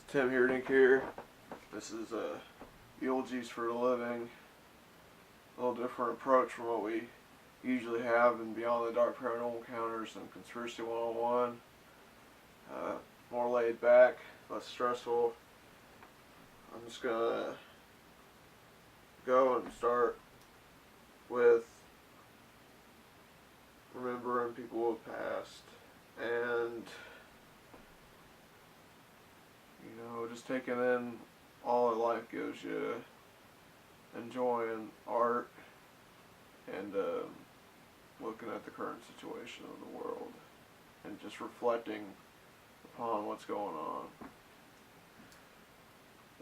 Tim Heerdink here. This is Eulogies for the Living. A little different approach from what we usually have in Beyond the Dark Paranormal Encounters and Conspiracy 101. More laid back, less stressful. I'm just gonna go and start with remembering people who have passed and just taking in all that life gives you, enjoying art, and looking at the current situation of the world, and just reflecting upon what's going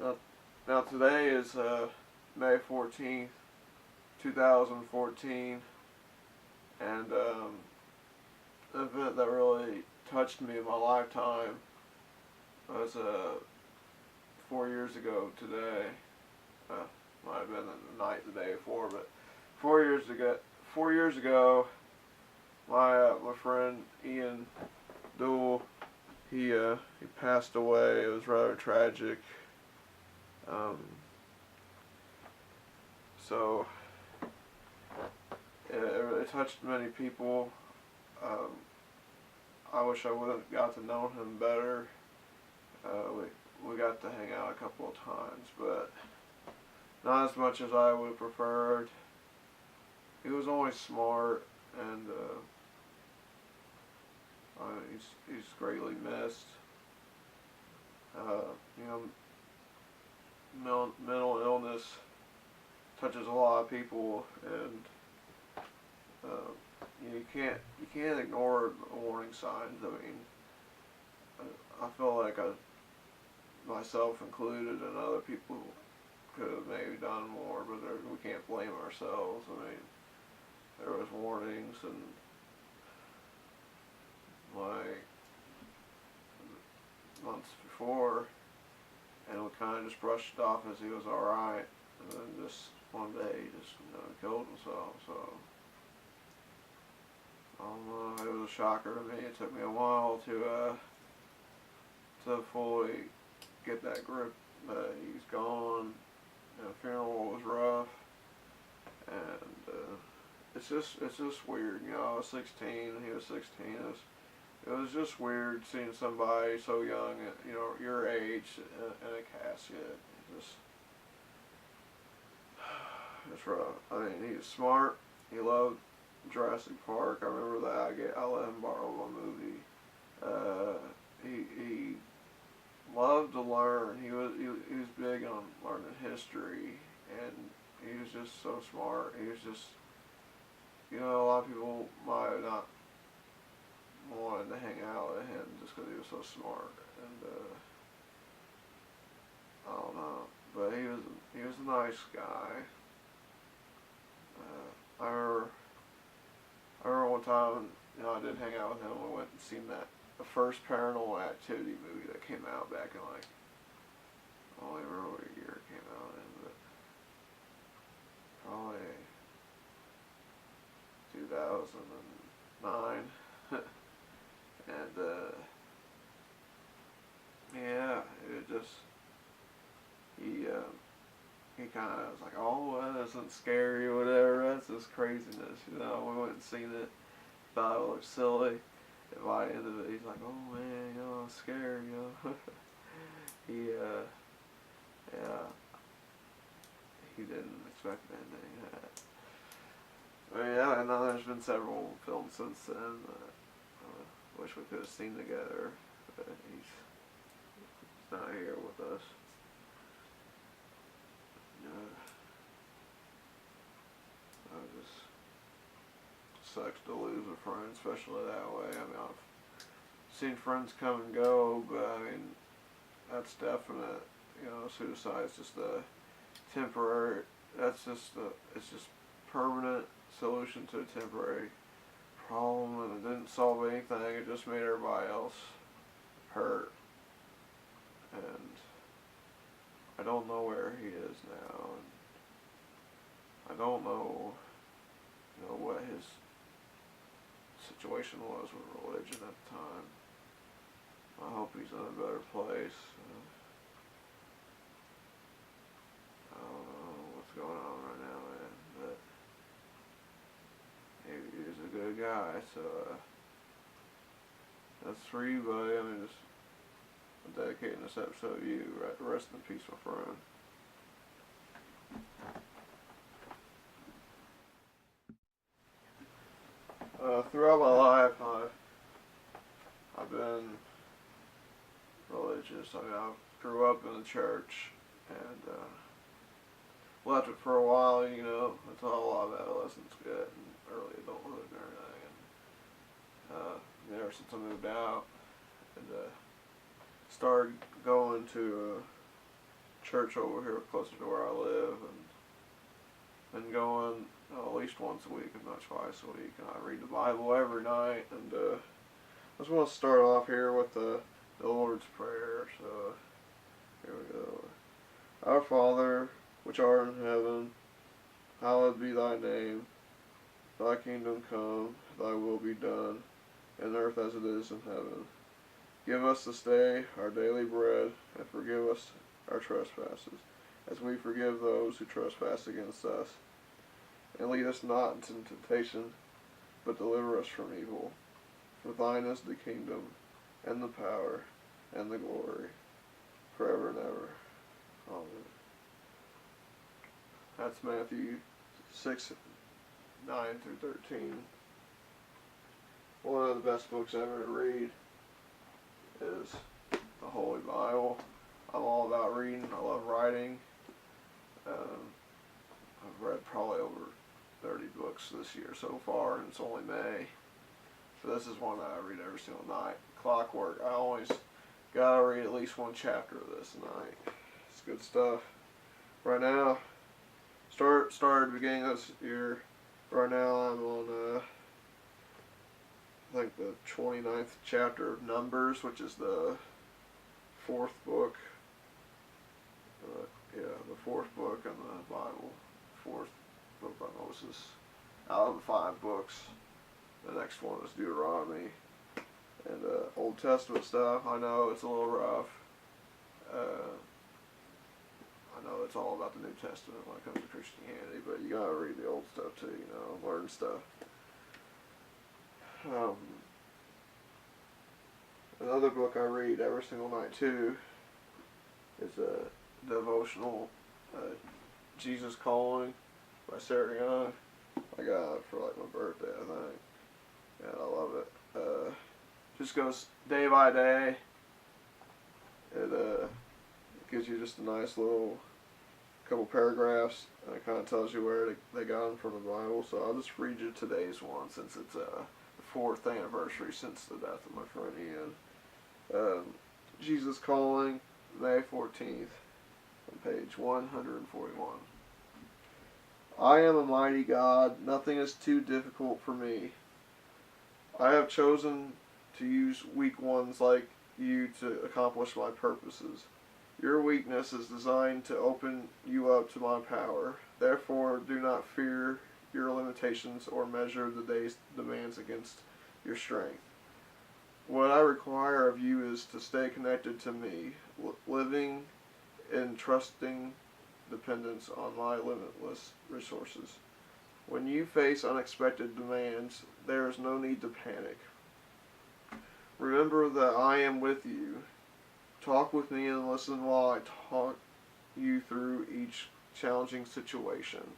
on. Now today is May 14th, 2014, and an event that really touched me in my lifetime was 4 years ago today. Might have been the night the day before, but 4 years ago, my friend Ian Duell, he passed away. It was rather tragic. So it really touched many people. I wish I would have got to know him better. We got to hang out a couple of times, but not as much as I would have preferred. He was always smart, and he's greatly missed. Mental illness touches a lot of people, and you can't ignore the warning signs. I mean, I feel like myself included, and other people could have maybe done more, but we can't blame ourselves. I mean, there was warnings, and like months before, and we kind of just brushed it off as he was alright, and then just one day he just killed himself. So I don't know, it was a shocker to me. It took me a while to fully get that grip that he's gone. The funeral was rough, and it's just weird. I was 16, he was 16. It was just weird seeing somebody so young, your age, in a casket. It's rough. I mean, he was smart. He loved Jurassic Park. I remember that. I let him borrow my movie. He loved to learn. He was big on learning history, and he was just so smart. He was just, a lot of people might have not wanted to hang out with him just because he was so smart, and I don't know, but he was a nice guy. I remember one time, I did hang out with him. We went and seen the first Paranormal Activity movie that came out back in I don't even remember what year it came out in, but probably 2009. And yeah, it just he kind of was like, oh, that isn't scary or whatever. That's just craziness, We went and seen it. Thought it looked silly. And by the end of it, he's like, oh man, I'm scared, he didn't expect anything. But yeah, and then there's been several films since then. Wish we could have seen together, but he's not here with us. It just sucks to lose a friend, especially that way. I mean, I've seen friends come and go, but I mean, that's definite. Suicide's just a temporary. It's just permanent solution to a temporary problem, and it didn't solve anything. It just made everybody else hurt, and I don't know where he is now, and I don't know, what his situation was with religion at the time. I hope he's in a better place. good guy. So that's for you, buddy. I mean, just I'm dedicating this episode to you. Rest in peace, my friend. Throughout my life, I've been religious. I mean, I grew up in the church and left it for a while, you know. That's how a lot of adolescents get and early adulthood and everything. And ever since I moved out and started going to a church over here closer to where I live, and been going at least once a week, if not twice a week. And I read the Bible every night. And I just want to start off here with the Lord's Prayer. So here we go. Our Father, which art in heaven, hallowed be thy name. Thy kingdom come, thy will be done, in earth as it is in heaven. Give us this day our daily bread, and forgive us our trespasses, as we forgive those who trespass against us. And lead us not into temptation, but deliver us from evil. For thine is the kingdom, and the power, and the glory, forever and ever. Amen. That's Matthew 6, 9 through 13. One of the best books ever to read is the Holy Bible. I'm all about reading. I love writing. I've read probably over 30 books this year so far, and it's only May. So this is one that I read every single night. Clockwork. I always gotta read at least one chapter of this a night. It's good stuff. Right now, started beginning of this year. Right now I'm on I think the 29th chapter of Numbers, which is the fourth book. The fourth book in the Bible. Fourth book by Moses. Out of the 5 books, the next one is Deuteronomy. And Old Testament stuff, I know it's a little rough. I know it's all about the New Testament when it comes to Christianity, but you gotta read the old stuff too, you know, learn stuff. Another book I read every single night too is a devotional, Jesus Calling by Sarah Young. I got it for like my birthday, I think. And I love it. Just goes day by day. It gives you just a nice little couple paragraphs, and it kind of tells you where they got them from the Bible. So I'll just read you today's one, since it's the 4th anniversary since the death of my friend Ian. Jesus Calling, May 14th, on page 141. I am a mighty God, nothing is too difficult for me. I have chosen to use weak ones like you to accomplish my purposes. Your weakness is designed to open you up to my power. Therefore, do not fear your limitations or measure the day's demands against your strength. What I require of you is to stay connected to me, living in trusting dependence on my limitless resources. When you face unexpected demands, there is no need to panic. Remember that I am with you. Talk with me and listen while I talk you through each challenging situation.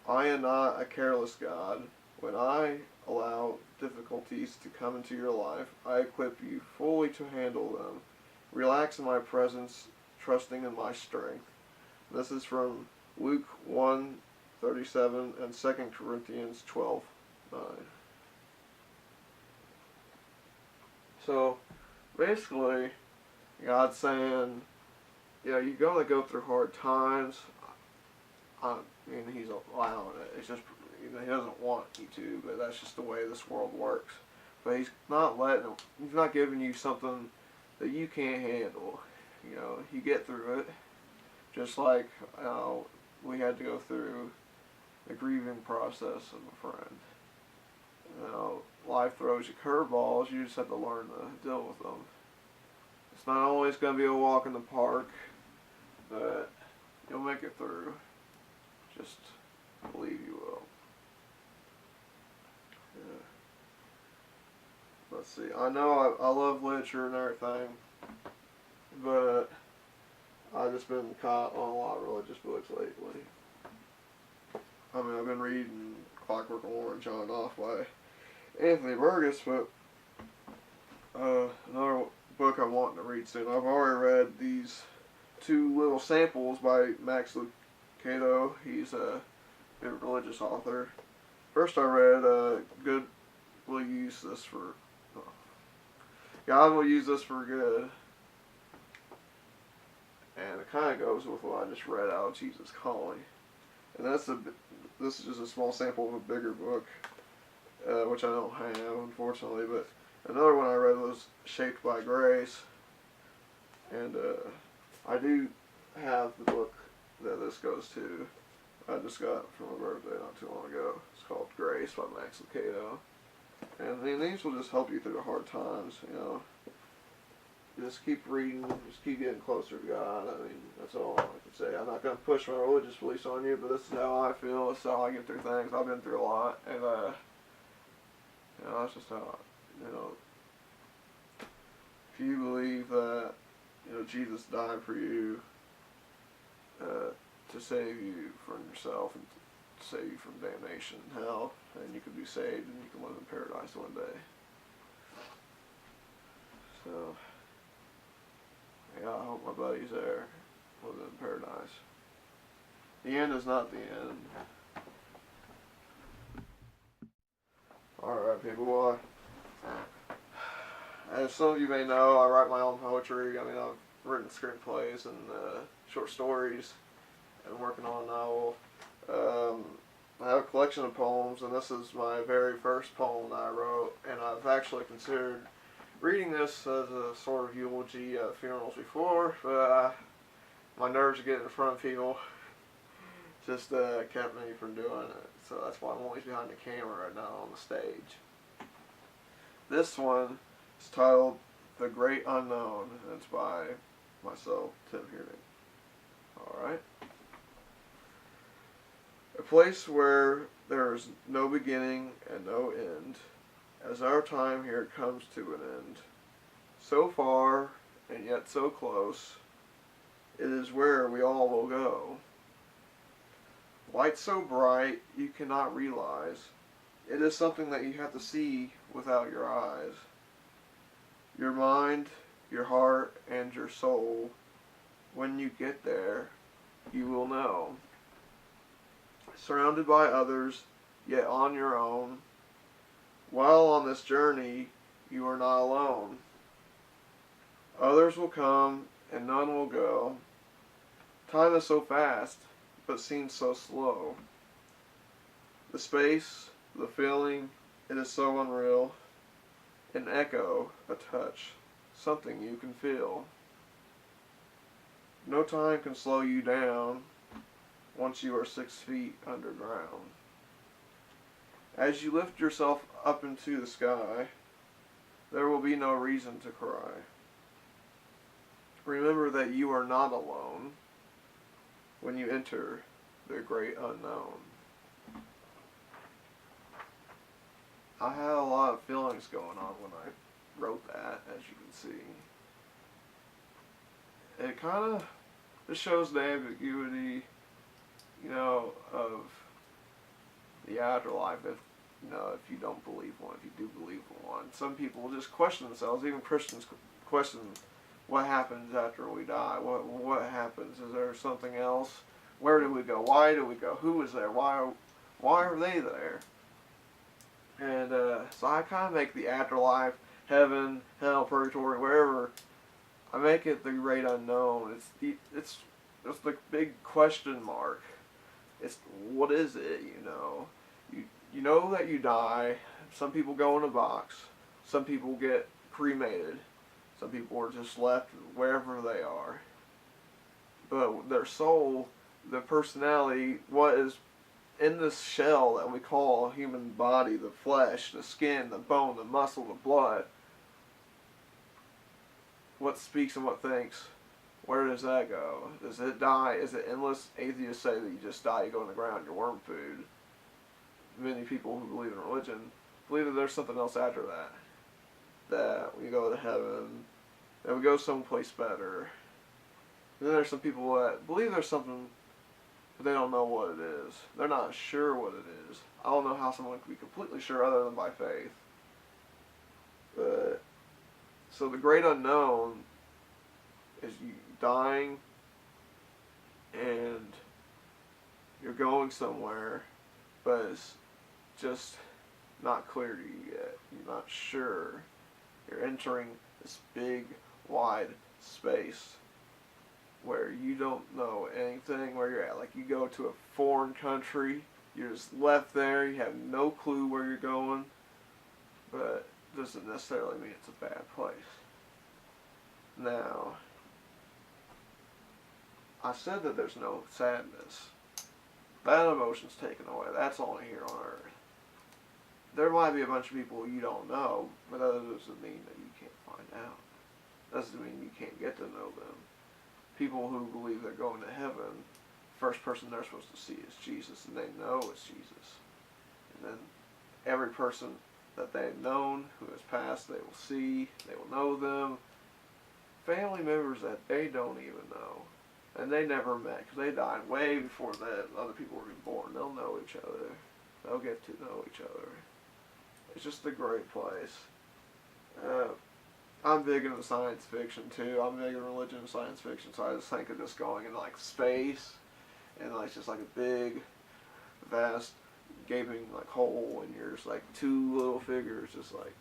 I am not a careless God. When I allow difficulties to come into your life, I equip you fully to handle them. Relax in my presence, trusting in my strength. This is from Luke 1:37 and 2 Corinthians 12:9. So basically, God's saying, you're going to go through hard times. I mean, He's allowing it. It's just, He doesn't want you to, but that's just the way this world works. But He's not giving you something that you can't handle. You get through it. Just like we had to go through the grieving process of a friend. Life throws you curveballs, you just have to learn to deal with them. It's not always going to be a walk in the park, but you'll make it through. Just believe you will. let's see. I know I love literature and everything, but I've just been caught on a lot of religious books lately. I mean, I've been reading Clockwork Orange on and off by Anthony Burgess, but another book I'm wanting to read soon. I've already read these two little samples by Max Lucado. He's a religious author. First I read Good Will Use This For... God Will Use This For Good. And it kind of goes with what I just read out of Jesus Calling. And this is just a small sample of a bigger book, which I don't have, unfortunately. But another one I read was Shaped by Grace. And I do have the book that this goes to. I just got it for my birthday not too long ago. It's called Grace by Max Lucado. And I mean, these will just help you through the hard times, you know. Just keep reading, just keep getting closer to God. I mean, that's all I can say. I'm not going to push my religious beliefs on you, but this is how I feel. This is how I get through things. I've been through a lot, and, you know, that's just how, you know, if you believe that, you know, Jesus died for you to save you from yourself and to save you from damnation and hell, and you can be saved and you can live in paradise one day. So... yeah, I hope my buddy's there, living in paradise. The end is not the end. Alright, people, well, as some of you may know, I write my own poetry. I mean, I've written screenplays and short stories, and working on a novel. I have a collection of poems, and this is my very first poem that I wrote, and I've actually considered reading this as a sort of eulogy at funerals before, but my nerves of getting in front of people just kept me from doing it. So that's why I'm always behind the camera and not on the stage. This one is titled The Great Unknown, and it's by myself, Tim Heerdink. Alright. A place where there is no beginning and no end, as our time here comes to an end. So far, and yet so close, it is where we all will go. Light so bright you cannot realize. It is something that you have to see without your eyes. Your mind, your heart, and your soul, when you get there, you will know. Surrounded by others, yet on your own, while on this journey, you are not alone. Others will come, and none will go. Time is so fast, but seems so slow. The space, the feeling, it is so unreal. An echo, a touch, something you can feel. No time can slow you down once you are 6 feet underground. As you lift yourself up into the sky, there will be no reason to cry. Remember that you are not alone when you enter the great unknown. I had a lot of feelings going on when I wrote that, as you can see. It kind of just shows the ambiguity, you know, of the afterlife, if you don't believe one, if you do believe one. Some people just question themselves, even Christians question what happens after we die. What happens? Is there something else? Where do we go? Why do we go? Who is there? Why are they there? And so I kind of make the afterlife, heaven, hell, purgatory, wherever, I make it the great unknown. It's the big question mark. It's what is it? You know that you die. Some people go in a box. Some people get cremated. Some people are just left wherever they are. But their soul, the personality, what is in this shell that we call a human body, the flesh, the skin, the bone, the muscle, the blood, what speaks and what thinks, where does that go? Does it die? Is it endless? Atheists say that you just die, you go in the ground, you're worm food. Many people who believe in religion believe that there's something else after that. that we go to heaven, that we go someplace better. And then there's some people that believe there's something, but they don't know what it is. They're not sure what it is. I don't know how someone can be completely sure other than by faith. But, so the great unknown is you dying and you're going somewhere, but it's just not clear to you yet. You're not sure. You're entering this big, wide space where you don't know anything where you're at. Like you go to a foreign country, you're just left there, you have no clue where you're going, but it doesn't necessarily mean it's a bad place. Now, I said that there's no sadness. That emotion's taken away. That's only here on earth. There might be a bunch of people you don't know, but that doesn't mean that you can't find out. Doesn't mean you can't get to know them. People who believe they're going to heaven, the first person they're supposed to see is Jesus, and they know it's Jesus. And then every person that they've known who has passed, they will see, they will know them. Family members that they don't even know, and they never met, because they died way before that other people were even born. They'll know each other. They'll get to know each other. It's just a great place. I'm big into science fiction too. I'm big in religion and science fiction, so I just think of just going into like space, and like just like a big, vast, gaping like hole, and you're just like two little figures just like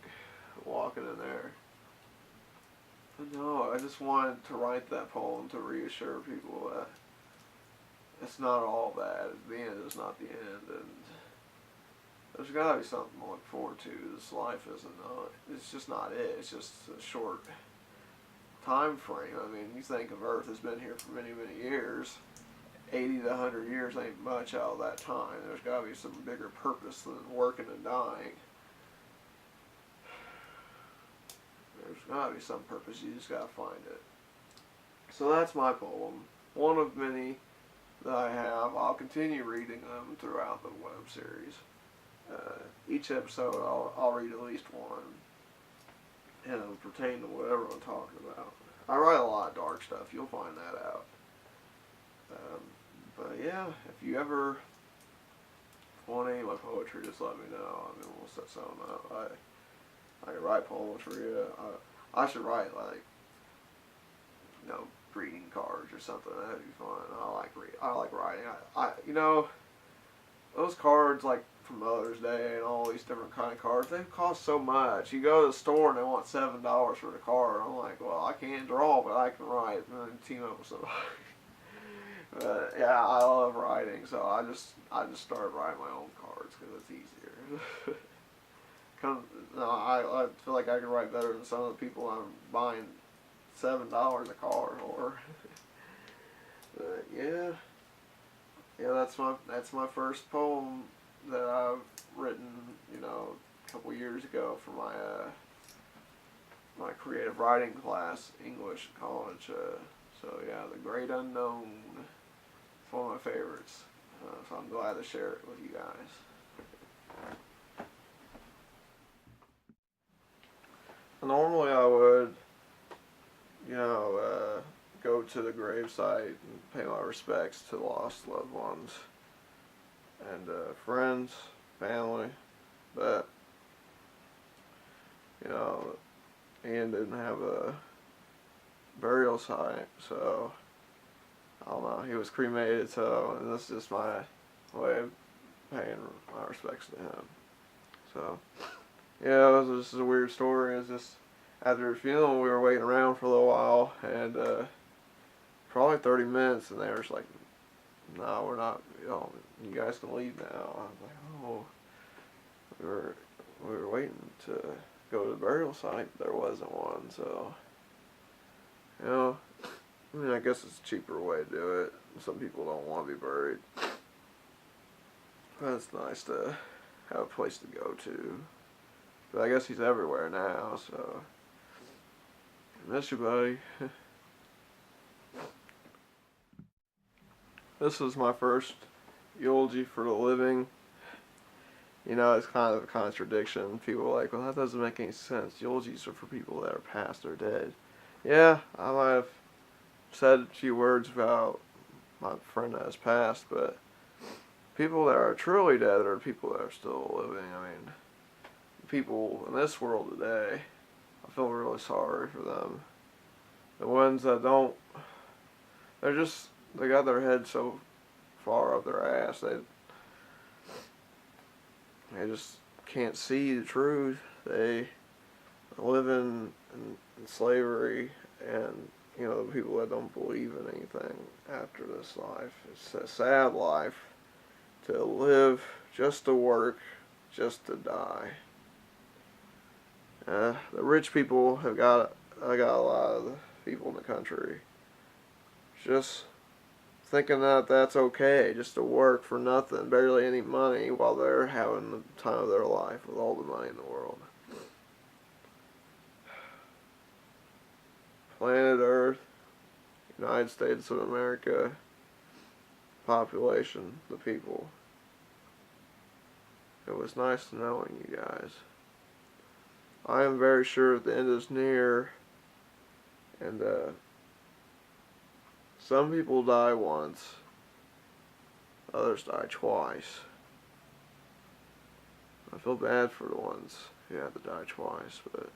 walking in there. But no, I just wanted to write that poem to reassure people that it's not all bad. The end is not the end, and there's got to be something to look forward to. This life isn't, it's just not it. It's just a short time frame. I mean, you think of Earth has been here for many, many years. 80 to 100 years ain't much out of that time. There's got to be some bigger purpose than working and dying. There's got to be some purpose. You just got to find it. So that's my poem. One of many that I have. I'll continue reading them throughout the web series. Each episode I'll read at least one, and it'll pertain to whatever I'm talking about. I write a lot of dark stuff, you'll find that out. But yeah, if you ever want any of my poetry, just let me know. I mean, we'll set something up. I can write poems for you. I should write like, greeting cards or something. That'd be fun. I like writing. Those cards like for Mother's Day and all these different kind of cards, they cost so much. You go to the store and they want $7 for the card. I'm like, well, I can't draw, but I can write, and then team up with somebody. But yeah, I love writing, so I just started writing my own cards because it's easier. I feel like I can write better than some of the people I'm buying $7 a card for. But yeah, that's my first poem that I've written, a couple years ago for my creative writing class, English college. So yeah, The Great Unknown. It's one of my favorites. So I'm glad to share it with you guys. Normally I would, go to the gravesite and pay my respects to lost loved ones and friends, family, but Ian didn't have a burial site, so I don't know, he was cremated, so and this is just my way of paying my respects to him. So yeah, this is a weird story. It's just after the funeral we were waiting around for a little while, and probably 30 minutes, and they were just like, no, we're not, you guys can leave now. I was like, oh, we were waiting to go to the burial site, but there wasn't one, so, I guess it's a cheaper way to do it. Some people don't want to be buried, but it's nice to have a place to go to. But I guess he's everywhere now, so, I miss you, buddy. This is my first eulogy for the living, You know, it's kind of a contradiction. People are like, well, that doesn't make any sense. Eulogies are for people that are past or dead. Yeah, I might have said a few words about my friend that has passed, but people that are truly dead are people that are still living. I mean, people in this world today, I feel really sorry for them. The ones that don't, they got their head so far up their ass, they just can't see the truth. They live in slavery, and you know, the people that don't believe in anything after this life. It's a sad life to live just to work, just to die. The rich people I got a lot of the people in the country just thinking that that's okay, just to work for nothing, barely any money, while they're having the time of their life with all the money in the world. Planet Earth, United States of America, population, the people. It was nice knowing you guys. I am very sure the end is near, and some people die once, others die twice. I feel bad for the ones who have to die twice, but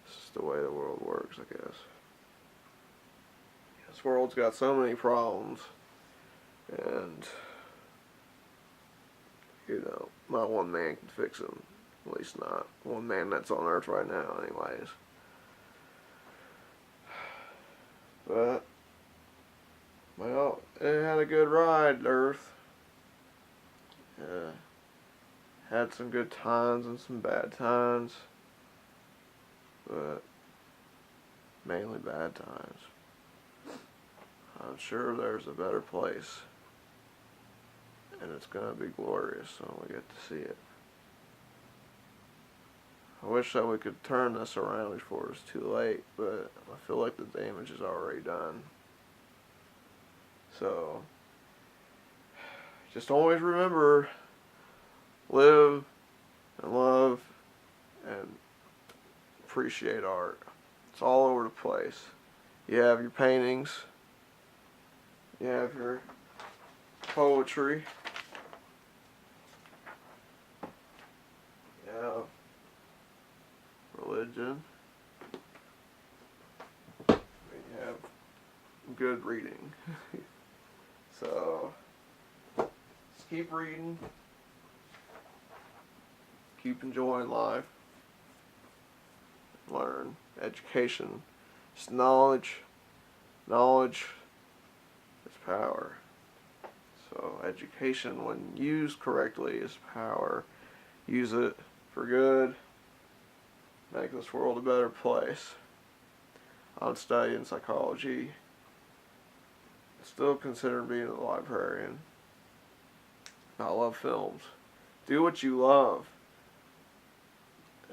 it's just the way the world works, I guess. This world's got so many problems, and you know, not one man can fix them. At least not one man that's on Earth right now, anyways. But, well, it had a good ride, Earth. Had some good times and some bad times, but mainly bad times. I'm sure there's a better place, and it's going to be glorious when we get to see it. I wish that we could turn this around before it's too late, but I feel like the damage is already done. So, just always remember, live and love and appreciate art. It's all over the place. You have your paintings, you have your poetry, you have religion, and you have good reading. So, just keep reading, keep enjoying life, learn. Education, it's knowledge. Knowledge is power. So education, when used correctly, is power. Use it for good. Make this world a better place. I'm studying psychology. Still consider being a librarian. I love films. Do what you love.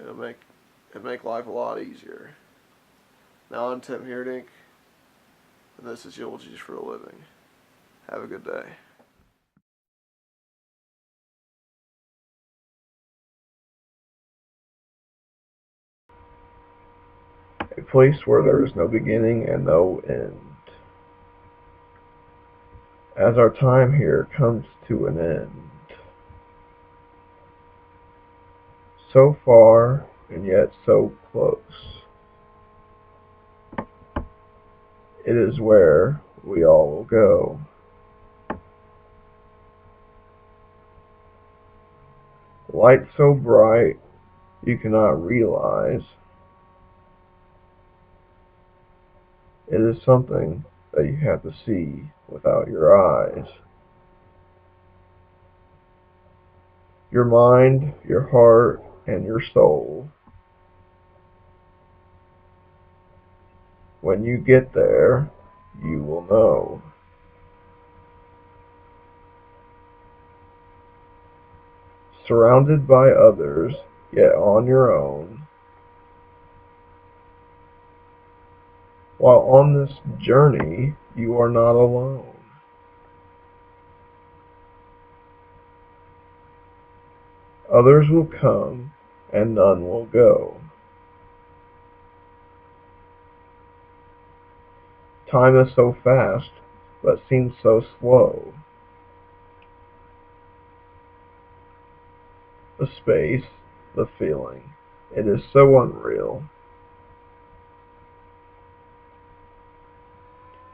It'll make life a lot easier. Now I'm Tim Heerdink, and this is Eulogies for the Living. Have a good day. A place where there is no beginning and no end. As our time here comes to an end. So far, and yet so close. It is where we all will go. Light so bright you cannot realize. It is something that you have to see without your eyes. Your mind, your heart, and your soul. When you get there, you will know. Surrounded by others, yet on your own. While on this journey, you are not alone. Others will come, and none will go. Time is so fast, but seems so slow. The space, the feeling, it is so unreal.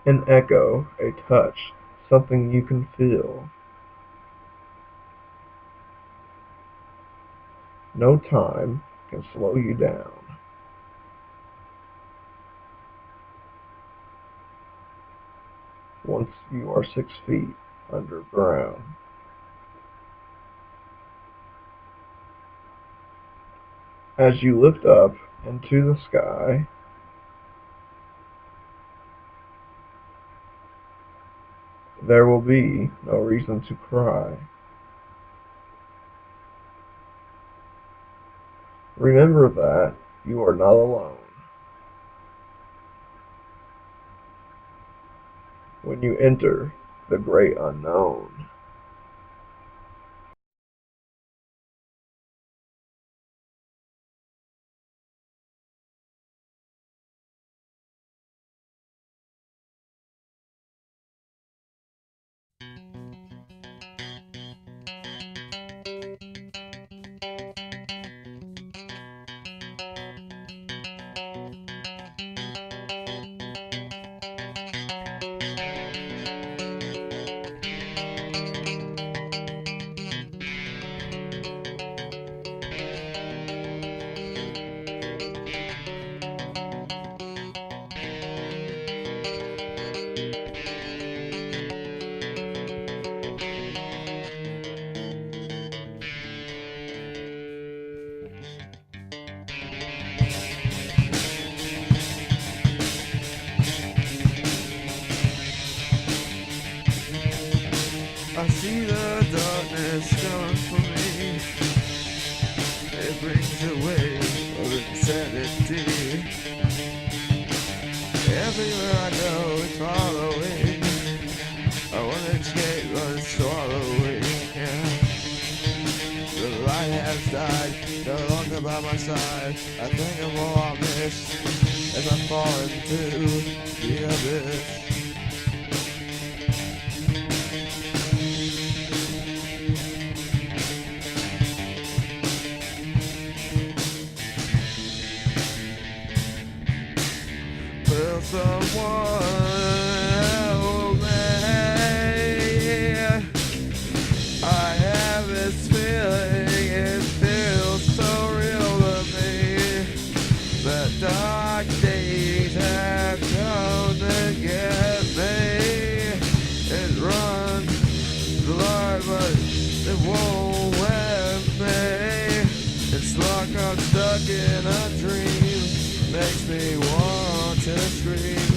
An echo, a touch, something you can feel. No time can slow you down. Once you are 6 feet underground. As you lift up into the sky, there will be no reason to cry. Remember that you are not alone. When you enter the great unknown. I see the darkness coming for me. It brings a wave of insanity. Everywhere I go, it's following. I want to escape, but it's swallowing. Yeah. The light has died, no longer by my side. I think of all I missed as I fall into the abyss. Will someone help me? I have this feeling, it feels so real to me. The dark days have come to get me. It runs blood, but it won't let me. It's like I'm stuck in a dream, makes me want to scream.